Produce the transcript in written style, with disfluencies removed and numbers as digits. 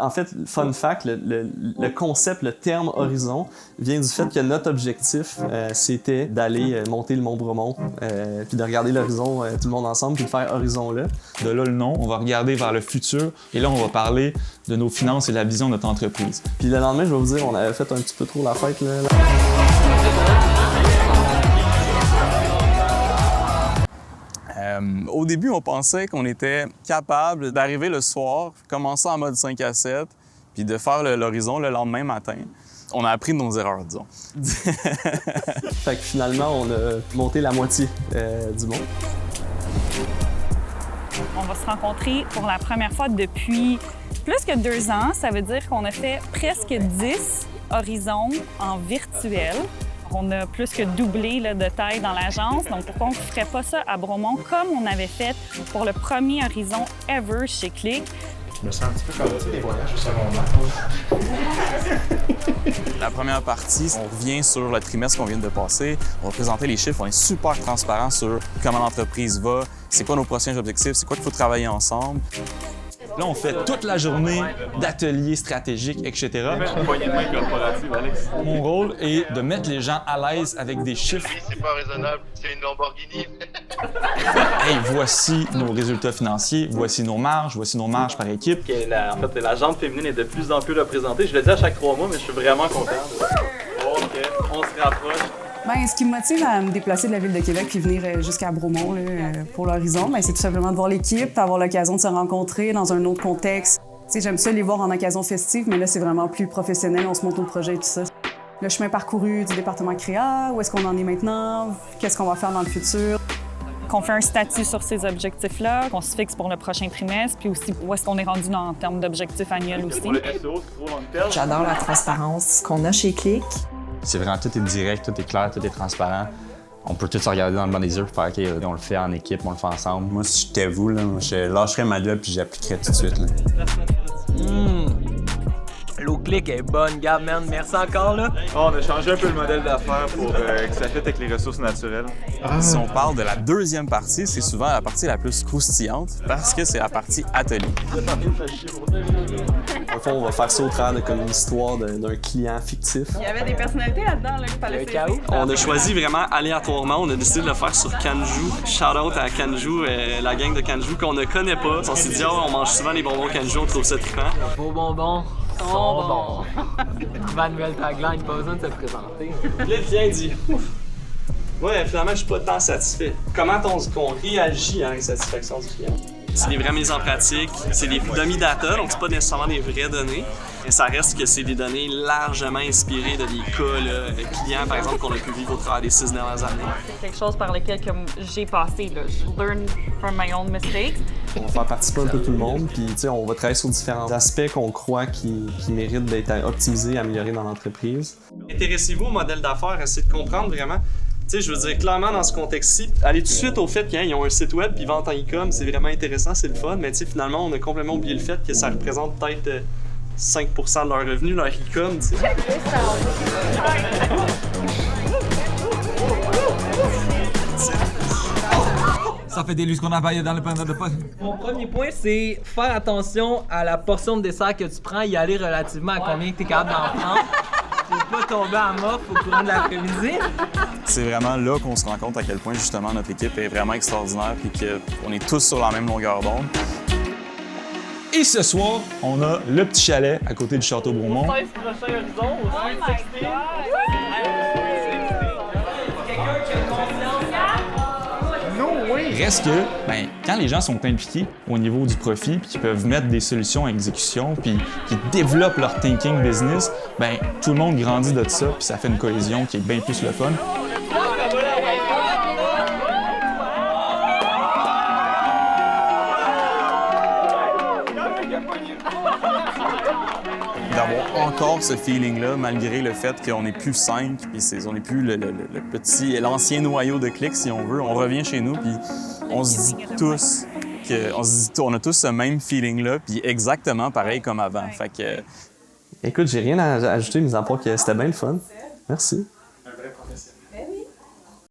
En fait, fun fact, le concept, le terme horizon vient du fait que notre objectif, c'était d'aller monter le Mont Bromont, puis de regarder l'horizon tout le monde ensemble, puis de faire horizon là. De là le nom, on va regarder vers le futur et là on va parler de nos finances et de la vision de notre entreprise. Puis le lendemain, je vais vous dire, on avait fait un petit peu trop la fête là. Au début, on pensait qu'on était capable d'arriver le soir, commencer en mode 5 à 7, puis de faire l'horizon le lendemain matin. On a appris de nos erreurs, disons. Fait que finalement, on a monté la moitié du mont. On va se rencontrer pour la première fois depuis plus que 2 ans. Ça veut dire qu'on a fait presque 10 horizons en virtuel. On a plus que doublé là, de taille dans l'agence. Donc, pourquoi on ne ferait pas ça à Bromont comme on avait fait pour le premier horizon ever chez Click? Je me sens un petit peu comme des voyages au secondaire. La première partie, on revient sur le trimestre qu'on vient de passer. On va présenter les chiffres. On est super transparent sur comment l'entreprise va, c'est quoi nos prochains objectifs, c'est quoi qu'il faut travailler ensemble. Là, on fait toute la journée d'ateliers stratégiques, etc. Mon rôle est de mettre les gens à l'aise avec des chiffres. C'est pas raisonnable, c'est une Lamborghini. Hey, voici nos résultats financiers, voici nos marges par équipe. En fait, la jante féminine est de plus en plus représentée. Je le dis à chaque 3 mois, mais je suis vraiment content. OK, on se rapproche. Bien, ce qui me motive à me déplacer de la Ville de Québec puis venir jusqu'à Bromont là, pour l'horizon, bien, c'est tout simplement de voir l'équipe, avoir l'occasion de se rencontrer dans un autre contexte. T'sais, j'aime ça les voir en occasion festive, mais là, c'est vraiment plus professionnel, on se monte au projet et tout ça. Le chemin parcouru du département créa, où est-ce qu'on en est maintenant, qu'est-ce qu'on va faire dans le futur. Qu'on fait un statut sur ces objectifs-là, qu'on se fixe pour le prochain trimestre, puis aussi où est-ce qu'on est rendu en termes d'objectifs annuels aussi. J'adore la transparence qu'on a chez Click. C'est vraiment, tout est direct, tout est clair, tout est transparent. On peut tous se regarder dans le blanc des yeux et faire « OK, on le fait en équipe, on le fait ensemble ». Moi, si j'étais vous, là, je lâcherais ma job puis j'appliquerais tout de suite. Là. L'eau Click est bonne, Gab, man. Merci encore, là. On a changé un peu le modèle d'affaires pour que ça fitte avec les ressources naturelles. Si on parle de la deuxième partie, c'est souvent la partie la plus croustillante parce que c'est la partie atelier. Au fond, on va faire ça au travers de comme une histoire d'un client fictif. Il y avait des personnalités là-dedans là, qu'il fallait saisir. On a choisi vraiment aléatoirement, on a décidé de le faire sur Kanju. Shout-out à Kanju, la gang de Kanju qu'on ne connaît pas. On s'est dit, oh, on mange souvent les bonbons Kanju, on trouve ça trippant. Beaux bonbons. Sont bons. Manuel Tagline, pas besoin de se présenter. Là, il vient et dit, ouf, ouais, finalement, je suis pas tant satisfait. Comment on réagit à l'insatisfaction du client? C'est des vraies mises en pratique, c'est des dummy data, donc c'est pas nécessairement des vraies données, mais ça reste que c'est des données largement inspirées de des cas là, clients, par exemple, qu'on a pu vivre au travers des 6 dernières années. C'est quelque chose par lequel j'ai passé, là. Je learn from my own mistakes. On va faire participer un peu tout le monde, puis on va travailler sur différents aspects qu'on croit qui méritent d'être optimisés, améliorés dans l'entreprise. Intéressez-vous au modèle d'affaires, essayez de comprendre vraiment. Je veux dire, clairement, dans ce contexte-ci, allez tout de suite au fait qu'ils ont un site web puis ils vendent en e-com, c'est vraiment intéressant, c'est le fun, mais finalement, on a complètement oublié le fait que ça représente peut-être 5% de leur revenu, leur e-com, tu sais. Ça fait des lustres qu'on a baillé dans le pain de poche. Mon premier point, c'est faire attention à la portion de dessert que tu prends, y aller relativement à combien tu es capable d'en prendre. Pour pas tomber en mort au courant de l'après-midi. C'est vraiment là qu'on se rend compte à quel point, justement, notre équipe est vraiment extraordinaire et qu'on est tous sur la même longueur d'onde. Et ce soir, on a le petit chalet à côté du Château Bromont. 16 prochains horizons, au Sweet 16. Quelqu'un qui a confiance Reste que, quand les gens sont impliqués au niveau du profit, puis qu'ils peuvent mettre des solutions à exécution, puis qu'ils développent leur thinking business, tout le monde grandit de ça, puis ça fait une cohésion qui est bien plus le fun. D'avoir encore ce feeling-là, malgré le fait qu'on n'est plus 5, puis on n'est plus l'ancien noyau de Click, si on veut. On revient chez nous, puis on se dit tous on a tous ce même feeling-là, puis exactement pareil comme avant. Fait que... Écoute, j'ai rien à ajouter, mis à part que c'était bien le fun. Merci.